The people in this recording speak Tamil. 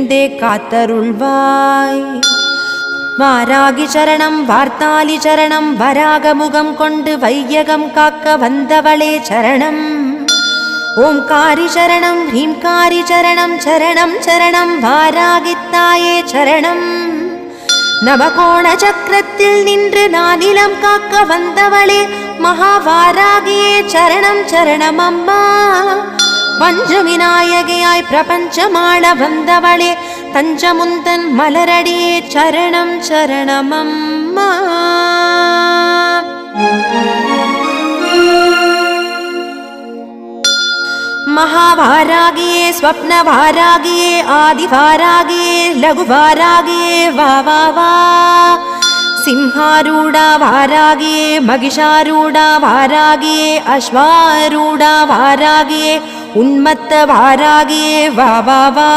எழுந்தே காத்தருள்வாய். வாராகி சரணம் வார்த்தாலி சரணம் வராகமுகம் கொண்டு வையகம் காக்க வந்தவளே சரணம். ஓம்காரி சரணம் ஹ்ரீம்காரி சரணம் சரணம் சரணம் வாராகித்தாயே சரணம். நவகோண சக்கரத்தில் நின்று நானிலம் காக்க வந்தவளே மகாவாராகியே சரணம் சரணம் அம்மா. பஞ்சவிநாயகியாய் பிரபஞ்சமாள வந்தவளே தஞ்சமுந்தன் மலரடியே சரணம் சரணம் அம்மா. महावारागिये स्वप्नवारागिये आदिवारागिये लघुवारागिये वा वा वा. सिंहारूढा वारागिये महिषारूढा वारागिये अश्वारूढा वारागिये उन्मत्त वारागिये वा वा वा.